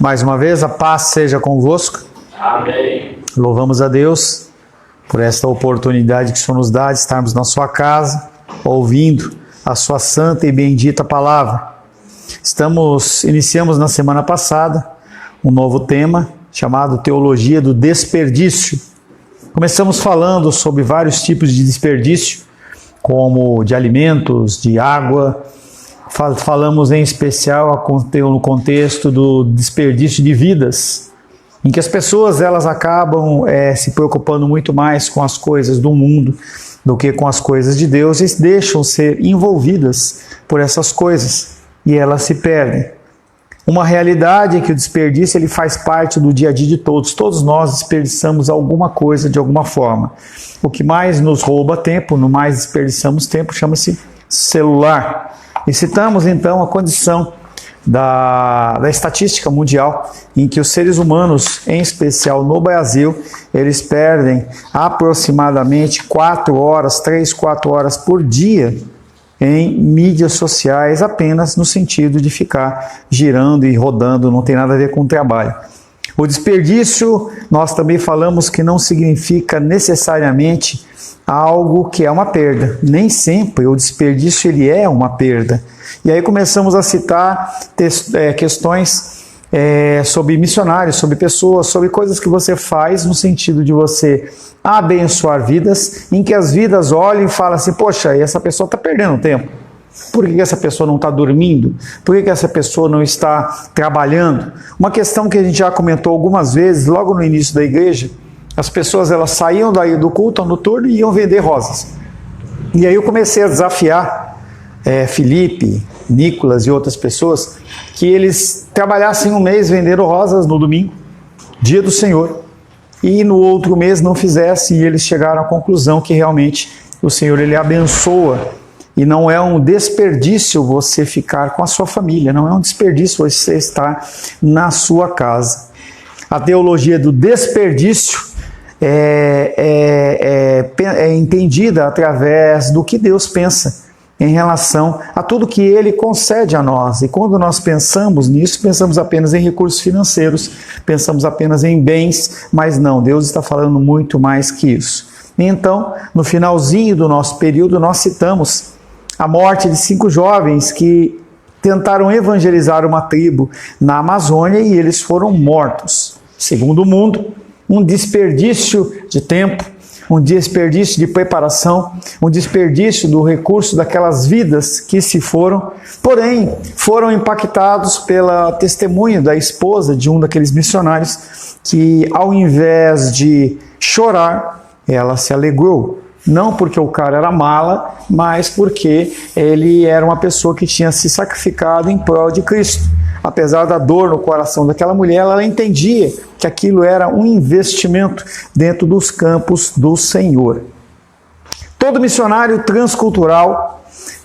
Mais uma vez, a paz seja convosco. Amém. Louvamos a Deus por esta oportunidade que o Senhor nos dá de estarmos na sua casa, ouvindo a sua santa e bendita palavra. Iniciamos na semana passada um novo tema chamado Teologia do Desperdício. Começamos falando sobre vários tipos de desperdício, como de alimentos, de água. Falamos em especial no contexto do desperdício de vidas, em que as pessoas elas acabam se preocupando muito mais com as coisas do mundo do que com as coisas de Deus e deixam ser envolvidas por essas coisas e elas se perdem. Uma realidade é que o desperdício ele faz parte do dia a dia de todos. Todos nós desperdiçamos alguma coisa de alguma forma. O que mais nos rouba tempo, no mais desperdiçamos tempo, chama-se celular. E citamos então a condição da estatística mundial em que os seres humanos, em especial no Brasil, eles perdem aproximadamente 3, 4 horas por dia em mídias sociais, apenas no sentido de ficar girando e rodando, não tem nada a ver com o trabalho. O desperdício, nós também falamos que não significa necessariamente algo que é uma perda. Nem sempre o desperdício ele é uma perda. E aí começamos a citar questões sobre missionários, sobre pessoas, sobre coisas que você faz no sentido de você abençoar vidas, em que as vidas olham e falam assim, poxa, essa pessoa está perdendo tempo. Por que essa pessoa não está dormindo? Por que essa pessoa não está trabalhando? Uma questão que a gente já comentou algumas vezes, logo no início da igreja, as pessoas elas saíam daí do culto noturno e iam vender rosas. E aí eu comecei a desafiar Felipe, Nicolas e outras pessoas que eles trabalhassem um mês vendendo rosas no domingo, dia do Senhor, e no outro mês não fizessem, e eles chegaram à conclusão que realmente o Senhor ele abençoa. E não é um desperdício você ficar com a sua família, não é um desperdício você estar na sua casa. A teologia do desperdício é entendida através do que Deus pensa em relação a tudo que Ele concede a nós. E quando nós pensamos nisso, pensamos apenas em recursos financeiros, pensamos apenas em bens, mas não, Deus está falando muito mais que isso. Então, no finalzinho do nosso período, nós citamos a morte de 5 jovens que tentaram evangelizar uma tribo na Amazônia e eles foram mortos. Segundo o mundo, um desperdício de tempo, um desperdício de preparação, um desperdício do recurso daquelas vidas que se foram, porém foram impactados pela testemunho da esposa de um daqueles missionários que ao invés de chorar, ela se alegrou. Não porque o cara era mala, mas porque ele era uma pessoa que tinha se sacrificado em prol de Cristo. Apesar da dor no coração daquela mulher, ela entendia que aquilo era um investimento dentro dos campos do Senhor. Todo missionário transcultural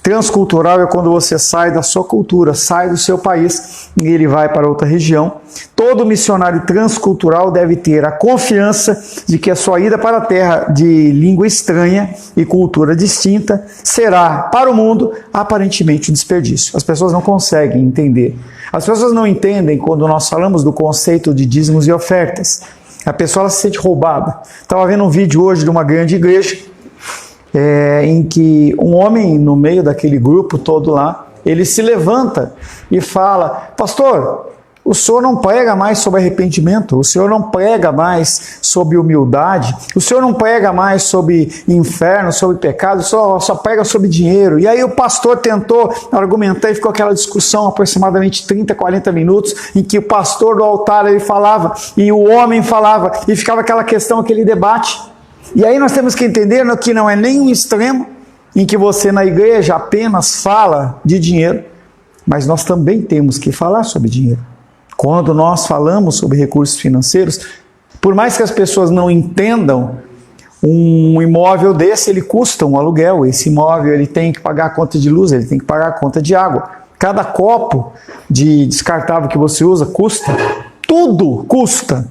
é quando você sai da sua cultura, sai do seu país e ele vai para outra região. Todo missionário transcultural deve ter a confiança de que a sua ida para a terra de língua estranha e cultura distinta será, para o mundo, aparentemente um desperdício. As pessoas não conseguem entender. As pessoas não entendem quando nós falamos do conceito de dízimos e ofertas. A pessoa ela se sente roubada. Estava vendo um vídeo hoje de uma grande igreja, em que um homem no meio daquele grupo todo lá, ele se levanta e fala, pastor, o senhor não prega mais sobre arrependimento, o senhor não prega mais sobre humildade, o senhor não prega mais sobre inferno, sobre pecado, só prega sobre dinheiro. E aí o pastor tentou argumentar e ficou aquela discussão aproximadamente 30, 40 minutos, em que o pastor do altar ele falava e o homem falava e ficava aquela questão, aquele debate. E aí nós temos que entender que não é nem um extremo em que você na igreja apenas fala de dinheiro, mas nós também temos que falar sobre dinheiro. Quando nós falamos sobre recursos financeiros, por mais que as pessoas não entendam, um imóvel desse ele custa um aluguel, esse imóvel ele tem que pagar a conta de luz, ele tem que pagar a conta de água. Cada copo de descartável que você usa custa, tudo custa.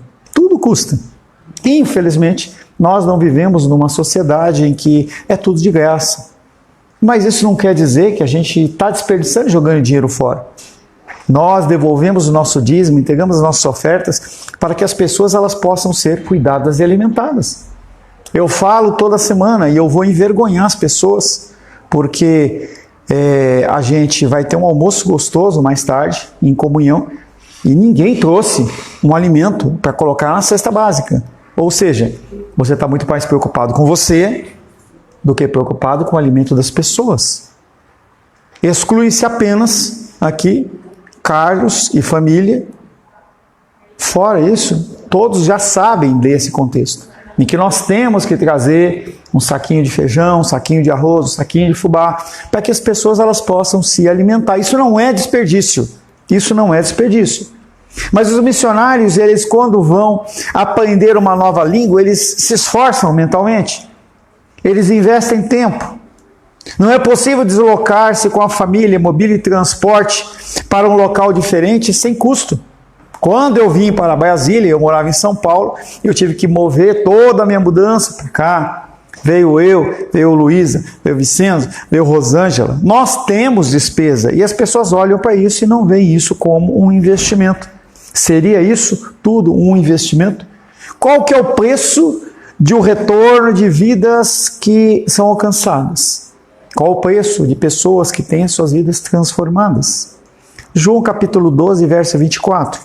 Infelizmente, nós não vivemos numa sociedade em que é tudo de graça. Mas isso não quer dizer que a gente está desperdiçando e jogando dinheiro fora. Nós devolvemos o nosso dízimo, entregamos as nossas ofertas para que as pessoas elas possam ser cuidadas e alimentadas. Eu falo toda semana e eu vou envergonhar as pessoas, porque a gente vai ter um almoço gostoso mais tarde, em comunhão, e ninguém trouxe um alimento para colocar na cesta básica. Ou seja, você está muito mais preocupado com você do que preocupado com o alimento das pessoas. Exclui-se apenas aqui Carlos e família. Fora isso, todos já sabem desse contexto, em que nós temos que trazer um saquinho de feijão, um saquinho de arroz, um saquinho de fubá, para que as pessoas elas possam se alimentar. Isso não é desperdício. Isso não é desperdício. Mas os missionários, eles quando vão aprender uma nova língua, eles se esforçam mentalmente. Eles investem tempo. Não é possível deslocar-se com a família, mobília e transporte para um local diferente sem custo. Quando eu vim para Brasília, eu morava em São Paulo, eu tive que mover toda a minha mudança para cá. Veio o Luísa, veio o Vicenzo, veio Rosângela. Nós temos despesa e as pessoas olham para isso e não veem isso como um investimento. Seria isso tudo um investimento? Qual que é o preço de um retorno de vidas que são alcançadas? Qual o preço de pessoas que têm suas vidas transformadas? João capítulo 12, verso 24.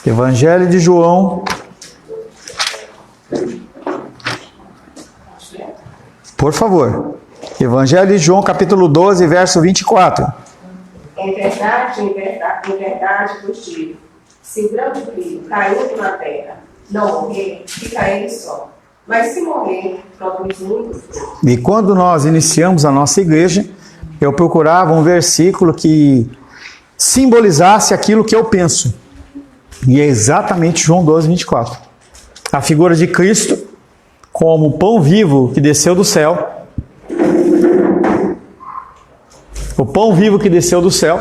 Evangelho de João, por favor. Evangelho de João, capítulo 12, verso 24. Em verdade vos digo, se o grão de trigo caindo na terra não morrer, fica ele só. Mas se morrer, produz muito fruto. E quando nós iniciamos a nossa igreja, eu procurava um versículo que simbolizasse aquilo que eu penso. E é exatamente João 12, 24. A figura de Cristo como pão vivo que desceu do céu. O pão vivo que desceu do céu.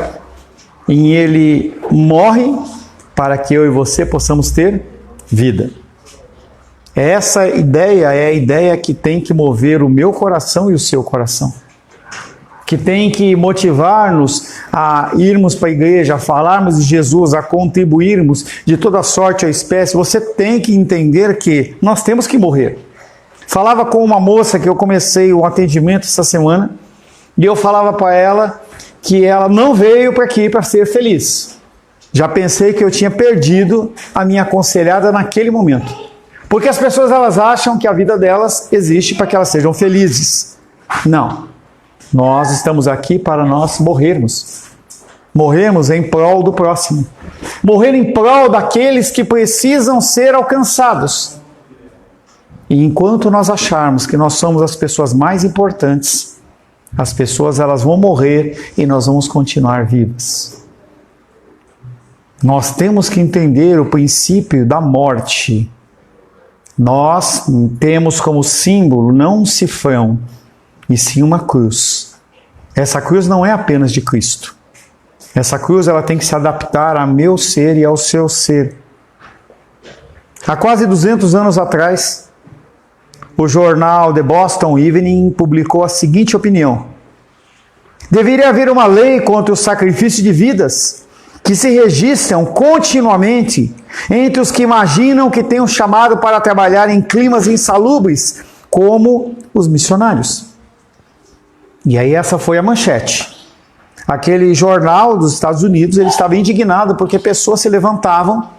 E ele morre para que eu e você possamos ter vida. Essa ideia é a ideia que tem que mover o meu coração e o seu coração. Que tem que motivar-nos a irmos para a igreja, a falarmos de Jesus, a contribuirmos de toda sorte à espécie. Você tem que entender que nós temos que morrer. Falava com uma moça que eu comecei o atendimento essa semana, e eu falava para ela que ela não veio para aqui para ser feliz. Já pensei que eu tinha perdido a minha aconselhada naquele momento. Porque as pessoas elas acham que a vida delas existe para que elas sejam felizes. Não. Nós estamos aqui para nós morrermos. Morrermos em prol do próximo. Morrer em prol daqueles que precisam ser alcançados. E enquanto nós acharmos que nós somos as pessoas mais importantes, as pessoas elas vão morrer e nós vamos continuar vivas. Nós temos que entender o princípio da morte. Nós temos como símbolo não um cifrão, e sim uma cruz. Essa cruz não é apenas de Cristo. Essa cruz ela tem que se adaptar ao meu ser e ao seu ser. Há quase 200 anos atrás, o jornal The Boston Evening publicou a seguinte opinião: deveria haver uma lei contra o sacrifício de vidas que se registram continuamente entre os que imaginam que têm um chamado para trabalhar em climas insalubres, como os missionários. E aí essa foi a manchete. Aquele jornal dos Estados Unidos, ele estava indignado porque pessoas se levantavam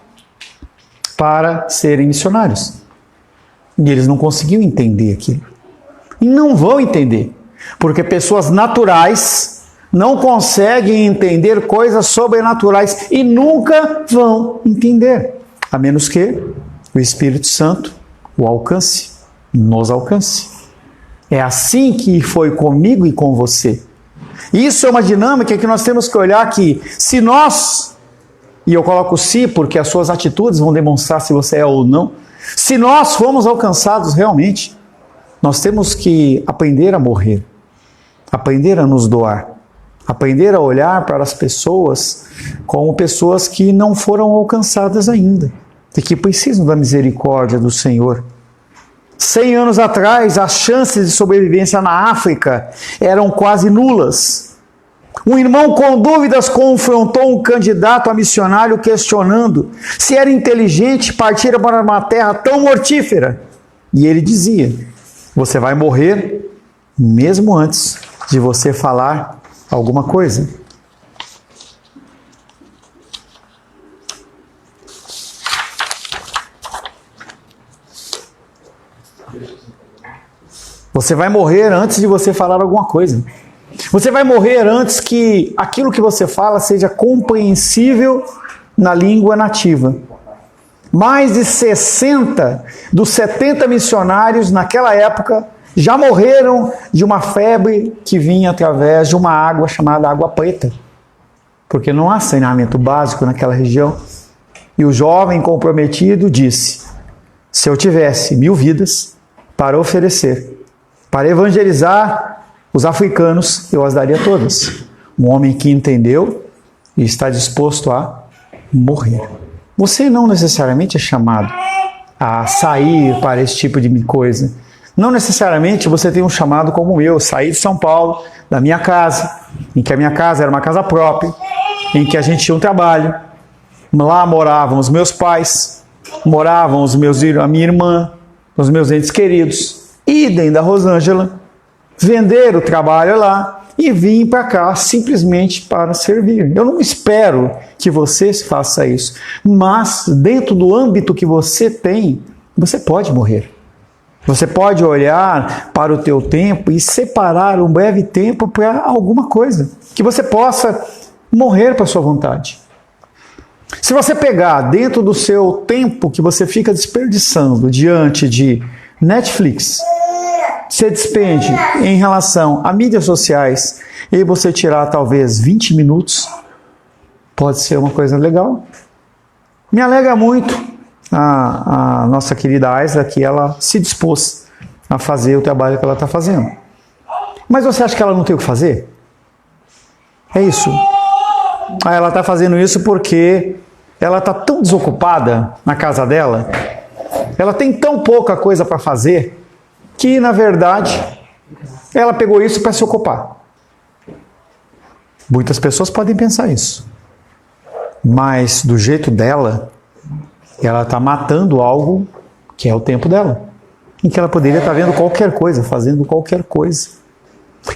para serem missionários. E eles não conseguiam entender aquilo. E não vão entender, porque pessoas naturais não conseguem entender coisas sobrenaturais e nunca vão entender, a menos que o Espírito Santo nos alcance. É assim que foi comigo e com você. Isso é uma dinâmica que nós temos que olhar que se nós, e eu coloco se porque as suas atitudes vão demonstrar se você é ou não, se nós fomos alcançados realmente, nós temos que aprender a morrer, aprender a nos doar, aprender a olhar para as pessoas como pessoas que não foram alcançadas ainda e que precisam da misericórdia do Senhor. 100 anos atrás, as chances de sobrevivência na África eram quase nulas. Um irmão com dúvidas confrontou um candidato a missionário questionando se era inteligente partir para uma terra tão mortífera. E ele dizia: você vai morrer mesmo antes de você falar alguma coisa. Você vai morrer antes de você falar alguma coisa. Você vai morrer antes que aquilo que você fala seja compreensível na língua nativa. Mais de 60 dos 70 missionários naquela época já morreram de uma febre que vinha através de uma água chamada água preta. Porque não há saneamento básico naquela região. E o jovem comprometido disse: se eu tivesse 1000 vidas para oferecer, para evangelizar os africanos, eu as daria todas. Um homem que entendeu e está disposto a morrer. Você não necessariamente é chamado a sair para esse tipo de coisa. Não necessariamente você tem um chamado como eu, sair de São Paulo, da minha casa, em que a minha casa era uma casa própria, em que a gente tinha um trabalho. Lá moravam os meus pais, moravam a minha irmã, os meus entes queridos. Idem da Rosângela, vender o trabalho lá e vir para cá simplesmente para servir. Eu não espero que você faça isso, mas dentro do âmbito que você tem, você pode morrer. Você pode olhar para o teu tempo e separar um breve tempo para alguma coisa, que você possa morrer para a sua vontade. Se você pegar dentro do seu tempo que você fica desperdiçando diante de Netflix, você despende em relação a mídias sociais e você tirar talvez 20 minutos, pode ser uma coisa legal. Me alegra muito a nossa querida Aisla que ela se dispôs a fazer o trabalho que ela está fazendo. Mas você acha que ela não tem o que fazer? É isso. Ela está fazendo isso porque ela está tão desocupada na casa dela, ela tem tão pouca coisa para fazer, que, na verdade, ela pegou isso para se ocupar. Muitas pessoas podem pensar isso. Mas, do jeito dela, ela está matando algo que é o tempo dela. Em que ela poderia estar vendo qualquer coisa, fazendo qualquer coisa.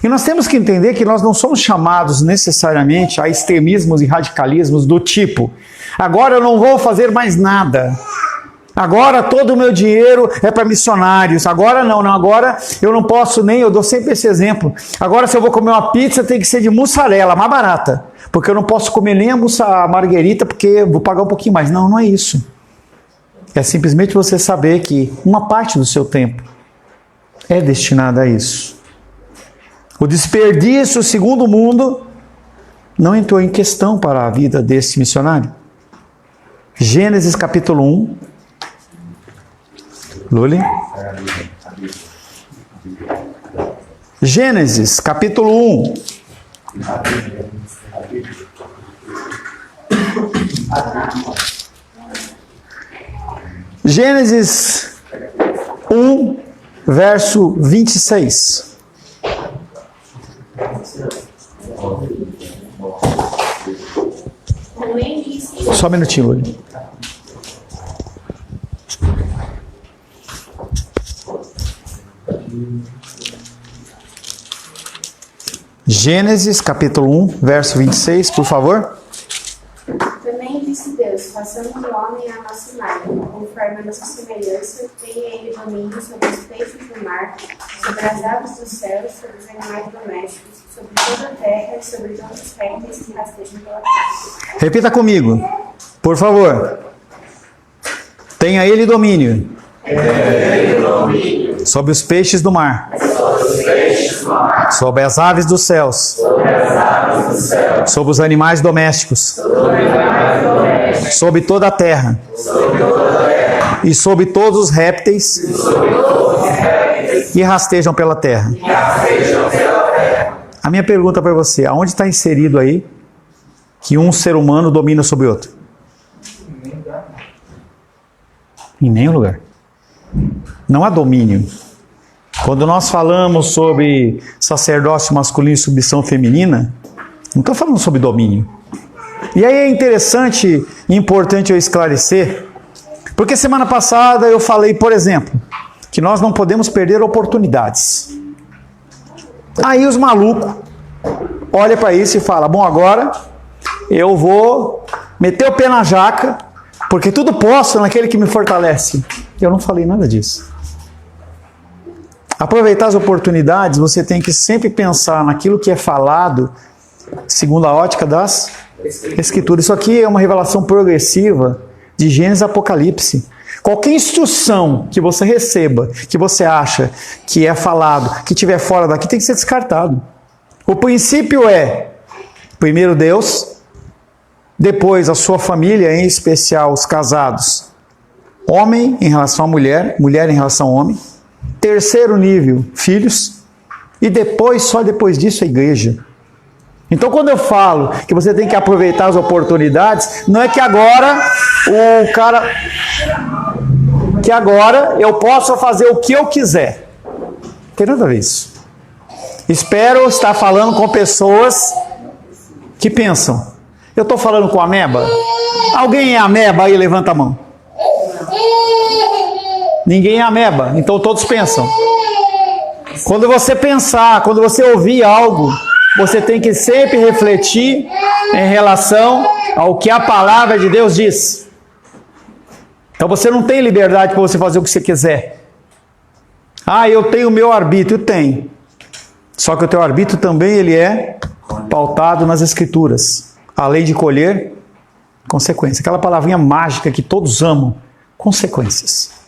E nós temos que entender que nós não somos chamados necessariamente a extremismos e radicalismos do tipo: agora eu não vou fazer mais nada. Agora todo o meu dinheiro é para missionários. Agora não, agora eu não posso nem, eu dou sempre esse exemplo. Agora se eu vou comer uma pizza tem que ser de mussarela, mais barata. Porque eu não posso comer nem a marguerita porque eu vou pagar um pouquinho mais. Não, não é isso. É simplesmente você saber que uma parte do seu tempo é destinada a isso. O desperdício, segundo o mundo, não entrou em questão para a vida desse missionário. Gênesis capítulo 1. Luli? Gênesis capítulo 1. Gênesis 1, verso 26. Só um minutinho, Luli. Gênesis capítulo 1, verso 26, por favor. Também disse Deus: façamos o homem à nossa imagem, conforme a nossa semelhança, tenha ele domínio sobre os peixes do mar, sobre as aves do céu, sobre os animais domésticos, sobre toda a terra e sobre todos os répteis que rastejam pela terra. Repita comigo, por favor. Tenha ele domínio. Sobre os peixes do mar. Sobre as aves dos céus. Sobre os animais domésticos. Sobre toda a terra. E sobre todos os répteis que rastejam pela terra. A minha pergunta para você: aonde está inserido aí que um ser humano domina sobre outro? Em nenhum lugar. não há domínio. Quando nós falamos sobre sacerdócio masculino e submissão feminina, não estou falando sobre domínio. E aí é interessante e importante eu esclarecer, porque semana passada eu falei, por exemplo, que nós não podemos perder oportunidades. Aí os malucos olham para isso e falam, bom, agora eu vou meter o pé na jaca, porque tudo posso naquele que me fortalece. Eu não falei nada disso. Aproveitar as oportunidades, você tem que sempre pensar naquilo que é falado segundo a ótica das Escrituras. Isso aqui é uma revelação progressiva de Gênesis e Apocalipse. Qualquer instrução que você receba, que você acha que é falado, que estiver fora daqui, tem que ser descartado. O princípio é, primeiro Deus, depois a sua família, em especial os casados, homem em relação à mulher, mulher em relação ao homem. Terceiro nível, filhos. E depois, só depois disso, a igreja. Então, quando eu falo que você tem que aproveitar as oportunidades, não é que agora o cara... que agora eu posso fazer o que eu quiser. Não tem nada a ver isso. Espero estar falando com pessoas que pensam. Eu estou falando com ameba? Alguém é ameba aí? Levanta a mão. Ninguém é ameba, então todos pensam. Quando você pensar, quando você ouvir algo, você tem que sempre refletir em relação ao que a palavra de Deus diz. Então você não tem liberdade para você fazer o que você quiser. Ah, eu tenho o meu arbítrio. Tem. Só que o teu arbítrio também ele é pautado nas Escrituras. A lei de colher consequências. Aquela palavrinha mágica que todos amam. Consequências.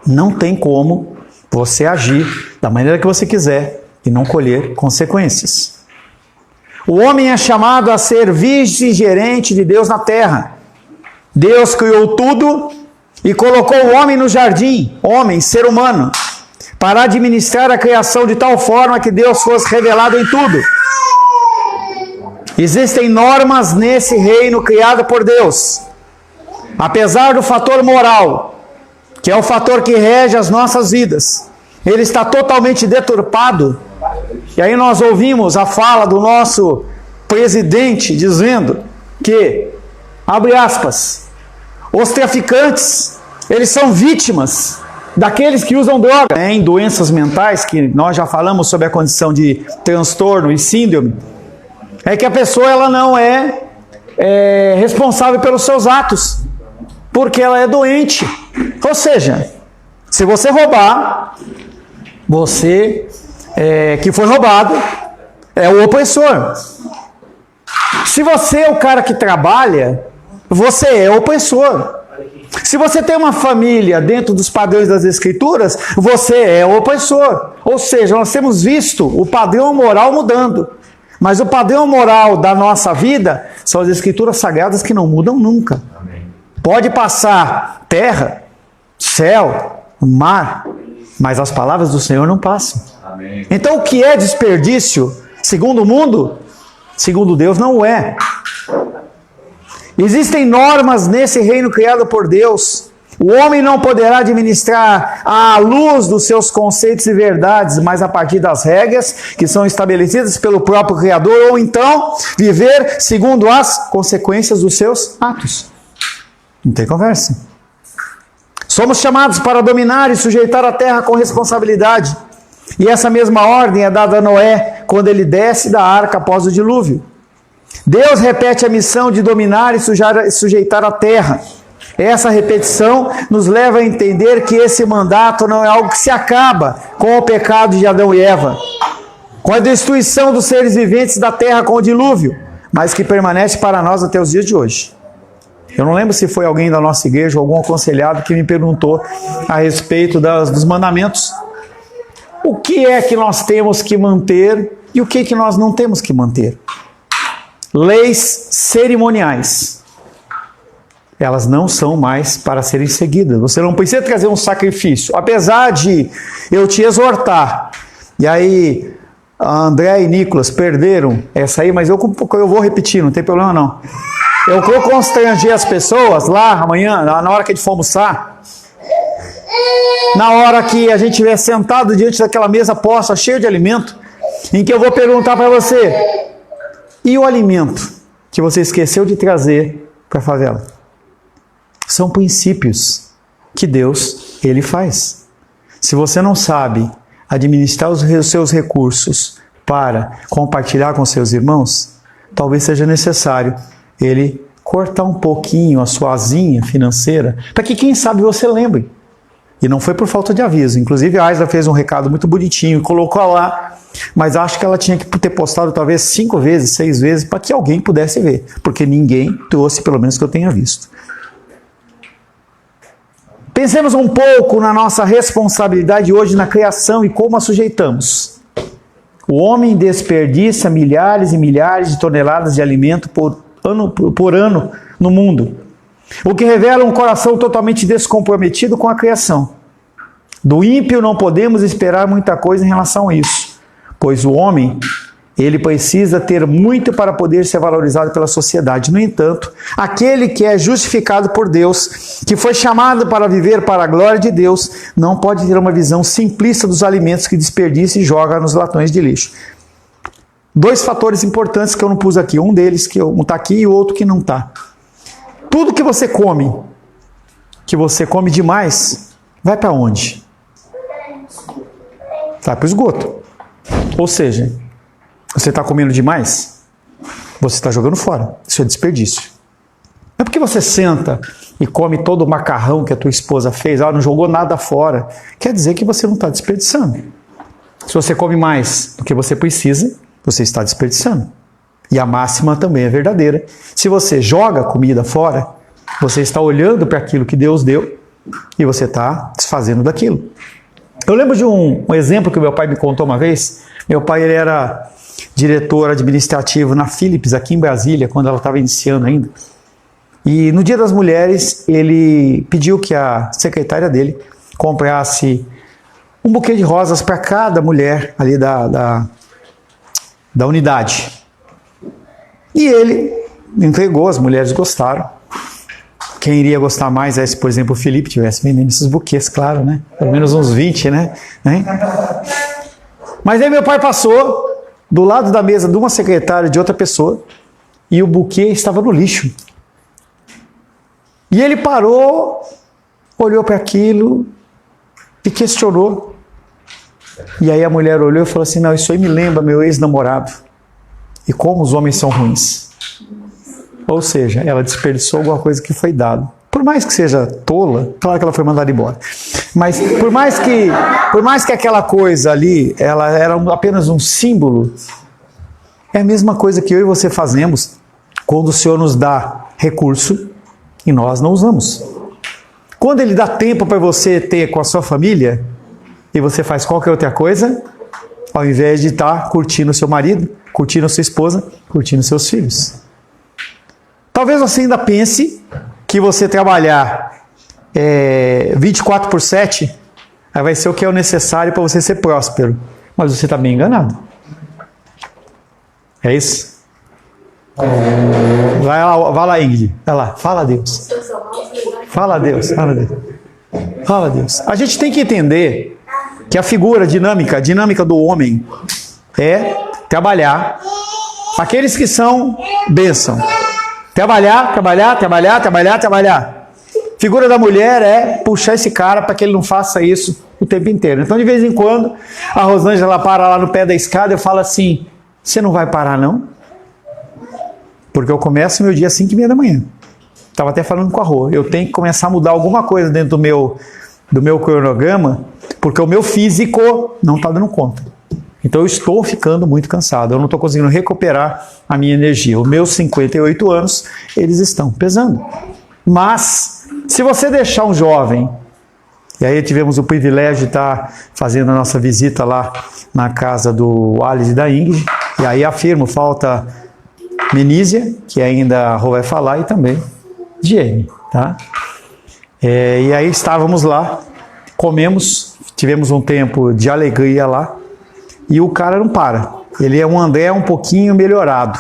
Não tem como você agir da maneira que você quiser e não colher consequências. O homem é chamado a ser vice-gerente de Deus na terra. Deus criou tudo e colocou o homem no jardim, homem, ser humano, para administrar a criação de tal forma que Deus fosse revelado em tudo. Existem normas nesse reino criado por Deus. Apesar do fator moral, que é o fator que rege as nossas vidas, ele está totalmente deturpado. E aí nós ouvimos a fala do nosso presidente dizendo que, abre aspas, os traficantes, eles são vítimas daqueles que usam droga. Em doenças mentais, que nós já falamos sobre a condição de transtorno e síndrome, é que a pessoa ela não é responsável pelos seus atos, porque ela é doente. Ou seja, se você roubar, você que foi roubado é o opressor. Se você é o cara que trabalha, você é o opressor. Se você tem uma família dentro dos padrões das Escrituras, você é o opressor. Ou seja, nós temos visto o padrão moral mudando. Mas o padrão moral da nossa vida são as Escrituras Sagradas que não mudam nunca. Amém. Pode passar terra, céu, mar, mas as palavras do Senhor não passam. Amém. Então o que é desperdício, segundo o mundo, segundo Deus não o é. Existem normas nesse reino criado por Deus. O homem não poderá administrar à luz dos seus conceitos e verdades, mas a partir das regras que são estabelecidas pelo próprio Criador, ou então viver segundo as consequências dos seus atos. Não tem conversa. Somos chamados para dominar e sujeitar a terra com responsabilidade. E essa mesma ordem é dada a Noé quando ele desce da arca após o dilúvio. Deus repete a missão de dominar e sujeitar a terra. Essa repetição nos leva a entender que esse mandato não é algo que se acaba com o pecado de Adão e Eva, com a destruição dos seres viventes da terra com o dilúvio, mas que permanece para nós até os dias de hoje. Eu não lembro se foi alguém da nossa igreja ou algum aconselhado que me perguntou a respeito dos mandamentos. O que é que nós temos que manter e o que é que nós não temos que manter? Leis cerimoniais. Elas não são mais para serem seguidas. Você não precisa trazer um sacrifício. Apesar de eu te exortar, e aí André e Nicolas perderam essa aí, mas eu vou repetir, não tem problema não. Eu vou constranger as pessoas lá amanhã, na hora que a gente for almoçar, Na hora que a gente estiver sentado diante daquela mesa posta, cheia de alimento, em que eu vou perguntar para você, e o alimento que você esqueceu de trazer para a favela? São princípios que Deus, Ele faz. Se você não sabe administrar os seus recursos para compartilhar com seus irmãos, talvez seja necessário Ele cortar um pouquinho a sua asinha financeira, para que quem sabe você lembre. E não foi por falta de aviso. Inclusive a Aisla fez um recado muito bonitinho e colocou lá, mas acho que ela tinha que ter postado talvez 5 vezes, 6 vezes, para que alguém pudesse ver, porque ninguém trouxe, pelo menos que eu tenha visto. Pensemos um pouco na nossa responsabilidade hoje na criação e como a sujeitamos. O homem desperdiça milhares e milhares de toneladas de alimento por ano no mundo, o que revela um coração totalmente descomprometido com a criação. Do ímpio não podemos esperar muita coisa em relação a isso, pois o homem, ele precisa ter muito para poder ser valorizado pela sociedade. No entanto, aquele que é justificado por Deus, que foi chamado para viver para a glória de Deus, não pode ter uma visão simplista dos alimentos que desperdiça e joga nos latões de lixo. 2 fatores importantes que eu não pus aqui. Um deles, que um está aqui e o outro que não está. Tudo que você come demais, vai para onde? Vai para o esgoto. Ou seja, você está comendo demais, você está jogando fora. Isso é desperdício. Não é porque você senta e come todo o macarrão que a tua esposa fez, não jogou nada fora, quer dizer que você não está desperdiçando. Se você come mais do que você precisa, você está desperdiçando. E a máxima também é verdadeira. Se você joga comida fora, você está olhando para aquilo que Deus deu e você está desfazendo daquilo. Eu lembro de um exemplo que o meu pai me contou uma vez. Meu pai, ele era diretor administrativo na Philips, aqui em Brasília, quando ela estava iniciando ainda. E no Dia das Mulheres, ele pediu que a secretária dele comprasse um buquê de rosas para cada mulher ali da unidade. E ele entregou, as mulheres gostaram. Quem iria gostar mais é se, por exemplo, o Felipe estivesse vendendo esses buquês, claro, né? Pelo menos uns 20, né? Mas aí meu pai passou do lado da mesa de uma secretária de outra pessoa e o buquê estava no lixo. E ele parou, olhou para aquilo e questionou. E aí a mulher olhou e falou assim, não, isso aí me lembra meu ex-namorado. E como os homens são ruins. Ou seja, ela desperdiçou alguma coisa que foi dada. Por mais que seja tola, claro que ela foi mandada embora. Mas por mais que aquela coisa ali, ela era apenas um símbolo, é a mesma coisa que eu e você fazemos quando o Senhor nos dá recurso e nós não usamos. Quando Ele dá tempo para você ter com a sua família e você faz qualquer outra coisa, ao invés de estar curtindo o seu marido, curtindo a sua esposa, curtindo seus filhos. Talvez você ainda pense que você trabalhar 24/7 vai ser o que é o necessário para você ser próspero. Mas você está bem enganado. É isso? Vai lá, Ingrid. Vai lá, fala a Deus. Fala a Deus, fala a Deus. Fala a Deus. A gente tem que entender que a figura dinâmica do homem é trabalhar. Aqueles que são bênção. Trabalhar. Figura da mulher é puxar esse cara para que ele não faça isso o tempo inteiro. Então, de vez em quando, a Rosângela para lá no pé da escada e eu falo assim, você não vai parar não? Porque eu começo meu dia às 5:30 da manhã. Estava até falando com a Rô. Eu tenho que começar a mudar alguma coisa dentro do meu cronograma, porque o meu físico não está dando conta. Então eu estou ficando muito cansado, eu não estou conseguindo recuperar a minha energia. Os meus 58 anos, eles estão pesando. Mas, se você deixar um jovem, e aí tivemos o privilégio de estar fazendo a nossa visita lá na casa do Alice e da Ingrid, e aí afirmo, falta Menísia, que ainda a Rô vai falar, e também Diene, tá? E aí estávamos lá, comemos, tivemos um tempo de alegria lá, e o cara não para. Ele é um André um pouquinho melhorado.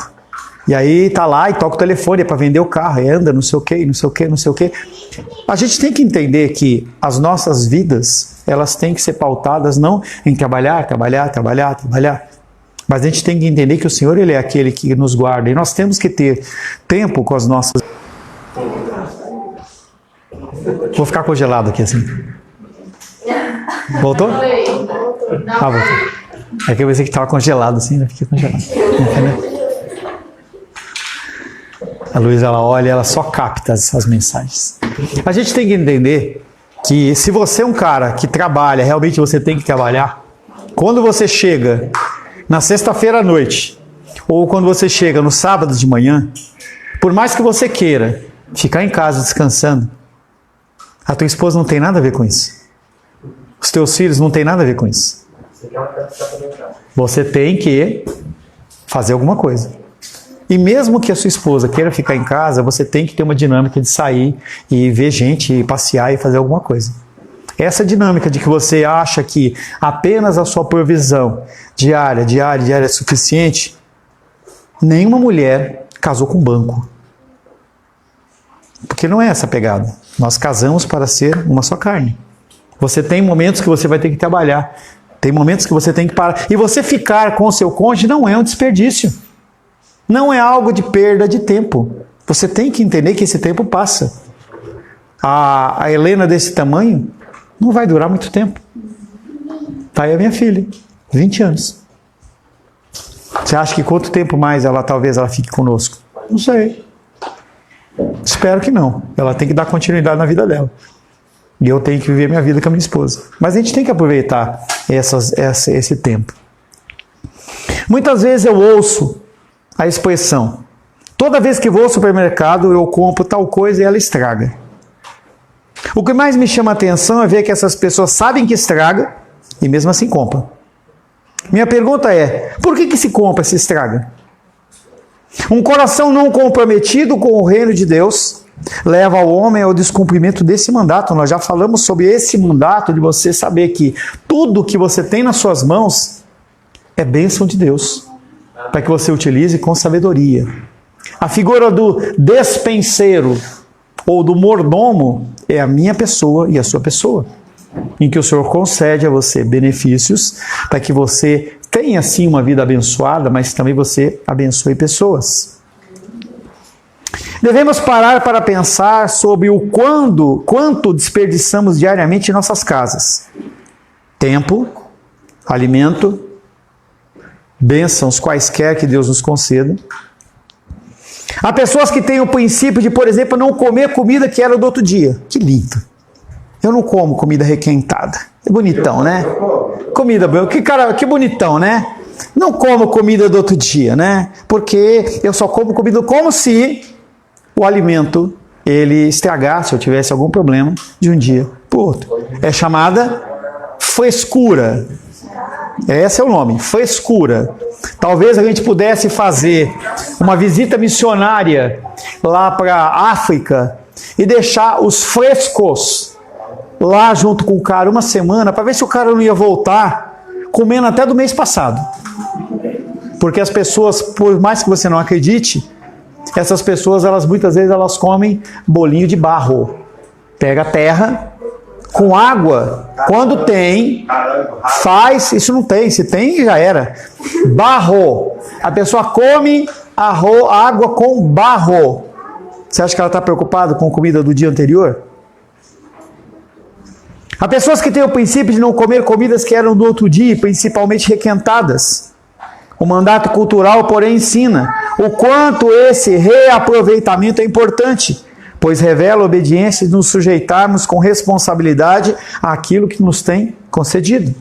E aí tá lá e toca o telefone para vender o carro, e anda, não sei o quê, não sei o quê, não sei o quê. A gente tem que entender que as nossas vidas, elas têm que ser pautadas não em trabalhar, mas a gente tem que entender que o Senhor, Ele é aquele que nos guarda, e nós temos que ter tempo com as nossas... Vou ficar congelado aqui assim. Voltou? Ah, voltou. É que eu pensei que estava congelado assim, né? Fiquei congelado. A Luísa, ela olha, ela só capta essas mensagens. A gente tem que entender que se você é um cara que trabalha, realmente você tem que trabalhar, quando você chega na sexta-feira à noite, ou quando você chega no sábado de manhã, por mais que você queira ficar em casa descansando, a tua esposa não tem nada a ver com isso. Os teus filhos não tem nada a ver com isso. Você tem que fazer alguma coisa. E mesmo que a sua esposa queira ficar em casa, você tem que ter uma dinâmica de sair e ver gente, e passear e fazer alguma coisa. Essa dinâmica de que você acha que apenas a sua provisão diária é suficiente, nenhuma mulher casou com banco. Porque não é essa a pegada. Nós casamos para ser uma só carne. Você tem momentos que você vai ter que trabalhar. Tem momentos que você tem que parar. E você ficar com o seu cônjuge não é um desperdício. Não é algo de perda de tempo. Você tem que entender que esse tempo passa. A Helena desse tamanho não vai durar muito tempo. Tá aí a minha filha, 20 anos. Você acha que quanto tempo mais talvez ela fique conosco? Não sei. Espero que não. Ela tem que dar continuidade na vida dela. E eu tenho que viver minha vida com a minha esposa. Mas a gente tem que aproveitar esse tempo. Muitas vezes eu ouço a expressão: toda vez que vou ao supermercado eu compro tal coisa e ela estraga. O que mais me chama a atenção é ver que essas pessoas sabem que estraga e mesmo assim compram. Minha pergunta é: por que se compra se estraga? Um coração não comprometido com o reino de Deus leva o homem ao descumprimento desse mandato. Nós já falamos sobre esse mandato de você saber que tudo que você tem nas suas mãos é bênção de Deus, para que você utilize com sabedoria. A figura do despenseiro ou do mordomo é a minha pessoa e a sua pessoa, em que o Senhor concede a você benefícios para que você tenha sim uma vida abençoada, mas também você abençoe pessoas. Devemos parar para pensar sobre o quanto desperdiçamos diariamente em nossas casas. Tempo, alimento, bênçãos quaisquer que Deus nos conceda. Há pessoas que têm o princípio de, por exemplo, não comer comida que era do outro dia. Que lindo. Eu não como comida requentada. É bonitão, né? Comida boa. Que bonitão, né? Não como comida do outro dia, né? Porque eu só como comida como se o alimento ele estragasse, ou tivesse algum problema de um dia para o outro. É chamada frescura. Esse é o nome, frescura. Talvez a gente pudesse fazer uma visita missionária lá para a África e deixar os frescos lá junto com o cara uma semana para ver se o cara não ia voltar comendo até do mês passado. Porque as pessoas, por mais que você não acredite, essas pessoas, muitas vezes elas comem bolinho de barro. Pega terra com água. Quando tem, faz. Isso não tem. Se tem, já era. Barro. A pessoa come água com barro. Você acha que ela está preocupada com a comida do dia anterior? Há pessoas que têm o princípio de não comer comidas que eram do outro dia, principalmente requentadas. O mandato cultural, porém, ensina o quanto esse reaproveitamento é importante, pois revela a obediência de nos sujeitarmos com responsabilidade àquilo que nos tem concedido.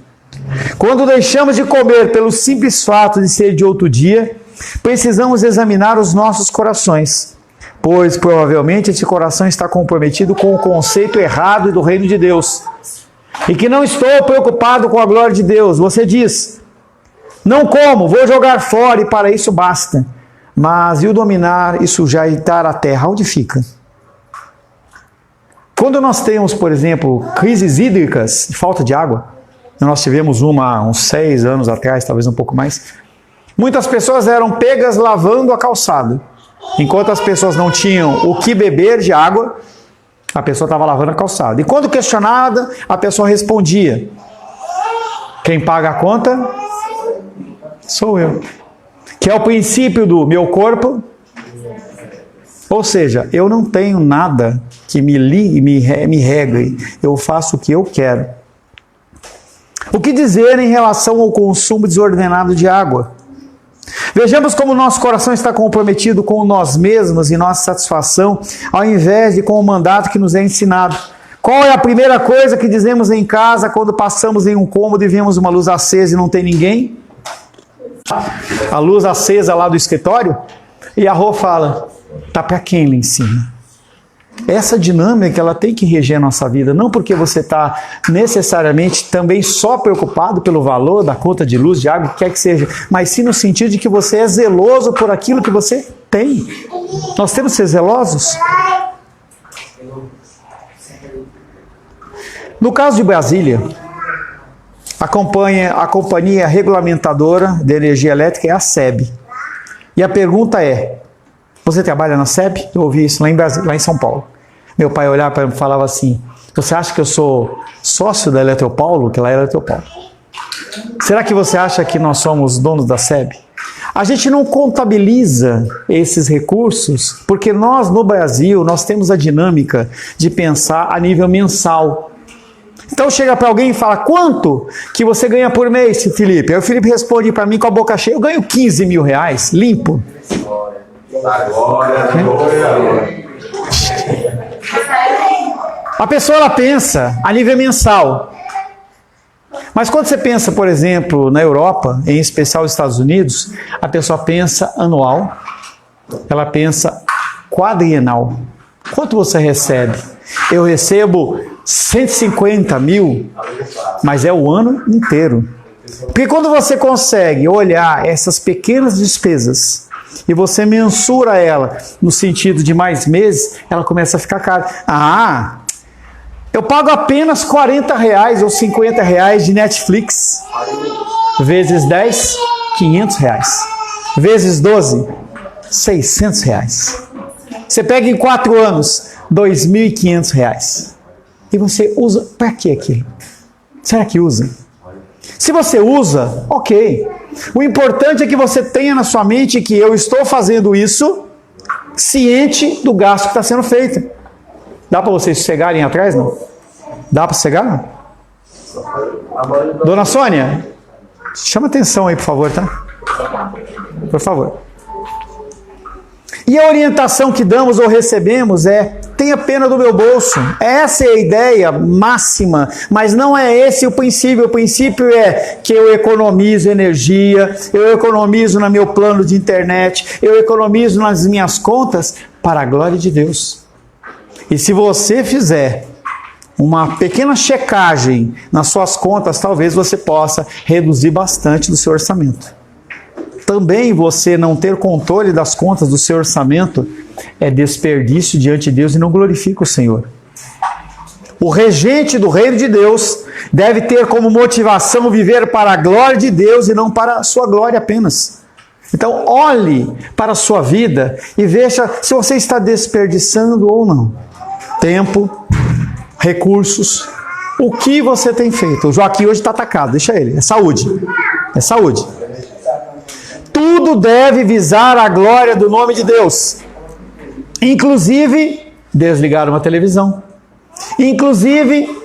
Quando deixamos de comer pelo simples fato de ser de outro dia, precisamos examinar os nossos corações, pois provavelmente esse coração está comprometido com o conceito errado do reino de Deus, e que não estou preocupado com a glória de Deus. Você diz: não como, vou jogar fora e para isso basta. Mas e o dominar e sujeitar a terra, onde fica? Quando nós temos, por exemplo, crises hídricas de falta de água, nós tivemos uma há uns 6 anos atrás, talvez um pouco mais, Muitas pessoas eram pegas lavando a calçada. Enquanto as pessoas não tinham o que beber de água, a pessoa estava lavando a calçada. E quando questionada, a pessoa respondia: quem paga a conta sou eu. Que é o princípio do meu corpo. Ou seja, eu não tenho nada que me regue. Eu faço o que eu quero. O que dizer em relação ao consumo desordenado de água? Vejamos como nosso coração está comprometido com nós mesmos e nossa satisfação, ao invés de com o mandato que nos é ensinado. Qual é a primeira coisa que dizemos em casa quando passamos em um cômodo e vemos uma luz acesa e não tem ninguém? A luz acesa lá do escritório? E a Rô fala: tá para quem lá em cima? Essa dinâmica, ela tem que reger a nossa vida, não porque você está necessariamente também só preocupado pelo valor da conta de luz, de água, o que quer que seja, mas sim no sentido de que você é zeloso por aquilo que você tem. Nós temos que ser zelosos. No caso de Brasília, a companhia regulamentadora de energia elétrica é a SEB. E a pergunta é: você trabalha na SEB? Eu ouvi isso lá em São Paulo. Meu pai olhava para mim e falava assim: você acha que eu sou sócio da Eletropaulo? Que lá é Eletropaulo. Será que você acha que nós somos donos da SEB? A gente não contabiliza esses recursos porque nós, no Brasil, nós temos a dinâmica de pensar a nível mensal. Então chega para alguém e fala: quanto que você ganha por mês, Felipe? Aí o Felipe responde para mim com a boca cheia: eu ganho 15 mil reais, limpo. A pessoa ela pensa a nível mensal. Mas quando você pensa, por exemplo, na Europa, em especial nos Estados Unidos, a pessoa pensa anual, ela pensa quadrienal. Quanto você recebe? Eu recebo 150 mil, mas é o ano inteiro. Porque quando você consegue olhar essas pequenas despesas e você mensura ela no sentido de mais meses, ela começa a ficar cara. Ah, eu pago apenas 40 reais ou 50 reais de Netflix. Vezes 10, 500 reais. Vezes 12, 600 reais. Você pega em 4 anos, 2.500 reais. E você usa para que aquilo? Será que usa? Se você usa, ok. O importante é que você tenha na sua mente que eu estou fazendo isso ciente do gasto que está sendo feito. Dá para vocês sossegarem atrás, não? Dá para sossegar? Dona Sônia, chama atenção aí, por favor, tá? Por favor. E a orientação que damos ou recebemos é: tenha pena do meu bolso. Essa é a ideia máxima, mas não é esse o princípio. O princípio é que eu economizo energia, eu economizo no meu plano de internet, eu economizo nas minhas contas para a glória de Deus. E se você fizer uma pequena checagem nas suas contas, talvez você possa reduzir bastante do seu orçamento. Também você não ter controle das contas do seu orçamento é desperdício diante de Deus e não glorifica o Senhor. O regente do reino de Deus deve ter como motivação viver para a glória de Deus e não para a sua glória apenas. Então olhe para a sua vida e veja se você está desperdiçando ou não. Tempo, recursos, o que você tem feito. O Joaquim hoje está atacado, deixa ele, é saúde. É saúde. Tudo deve visar a glória do nome de Deus. Inclusive, desligar uma televisão. Inclusive,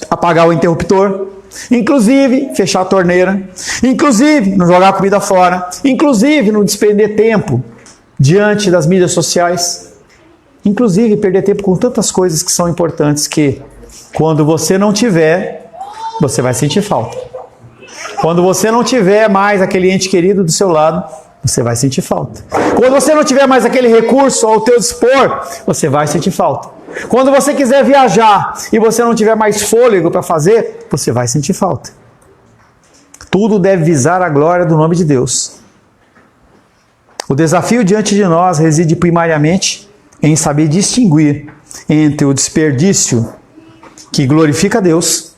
apagar o interruptor. Inclusive, fechar a torneira. Inclusive, não jogar a comida fora. Inclusive, não despender tempo diante das mídias sociais. Inclusive, perder tempo com tantas coisas que são importantes que, quando você não tiver, você vai sentir falta. Quando você não tiver mais aquele ente querido do seu lado, você vai sentir falta. Quando você não tiver mais aquele recurso ao teu dispor, você vai sentir falta. Quando você quiser viajar e você não tiver mais fôlego para fazer, você vai sentir falta. Tudo deve visar a glória do nome de Deus. O desafio diante de nós reside primariamente em saber distinguir entre o desperdício que glorifica a Deus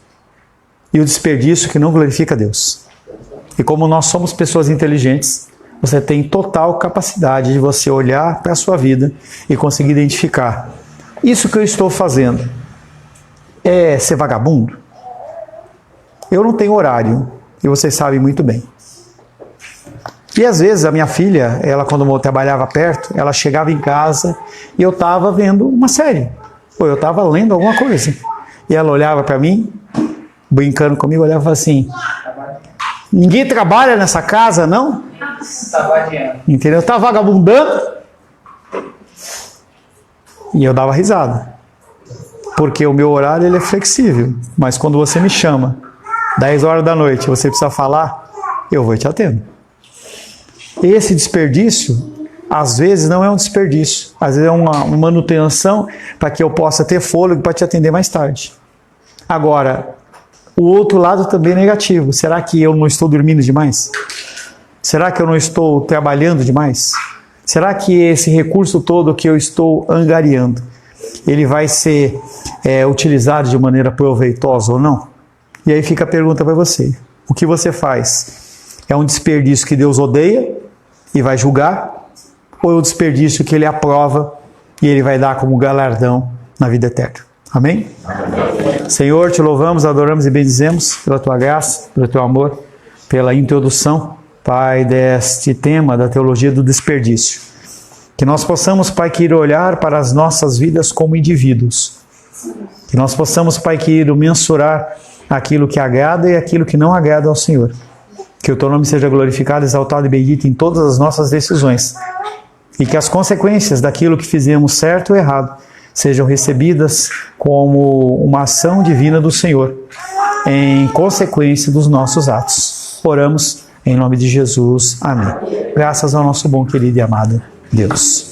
e o desperdício que não glorifica a Deus. E como nós somos pessoas inteligentes, você tem total capacidade de você olhar para a sua vida e conseguir identificar: isso que eu estou fazendo é ser vagabundo? Eu não tenho horário, e vocês sabem muito bem. E às vezes a minha filha, ela quando eu trabalhava perto, ela chegava em casa e eu estava vendo uma série, ou eu estava lendo alguma coisa. E ela olhava para mim, brincando comigo, olhava e falava assim: ninguém trabalha nessa casa, não? Entendeu? Tá vagabundando? E eu dava risada. Porque o meu horário ele é flexível. Mas quando você me chama, 10 horas da noite, você precisa falar, eu vou te atender. Esse desperdício, às vezes, não é um desperdício. Às vezes é uma manutenção para que eu possa ter fôlego para te atender mais tarde. Agora, o outro lado também é negativo. Será que eu não estou dormindo demais? Será que eu não estou trabalhando demais? Será que esse recurso todo que eu estou angariando, ele vai ser utilizado de maneira proveitosa ou não? E aí fica a pergunta para você: o que você faz? É um desperdício que Deus odeia e vai julgar? Ou é um desperdício que Ele aprova e Ele vai dar como galardão na vida eterna? Amém? Amém. Senhor, te louvamos, adoramos e bendizemos pela Tua graça, pelo Teu amor, pela introdução, Pai, deste tema da teologia do desperdício. Que nós possamos, Pai, querer olhar para as nossas vidas como indivíduos. Que nós possamos, Pai, querer mensurar aquilo que agrada e aquilo que não agrada ao Senhor. Que o Teu nome seja glorificado, exaltado e bendito em todas as nossas decisões. E que as consequências daquilo que fizemos certo ou errado sejam recebidas como uma ação divina do Senhor, em consequência dos nossos atos. Oramos em nome de Jesus. Amém. Graças ao nosso bom, querido e amado Deus.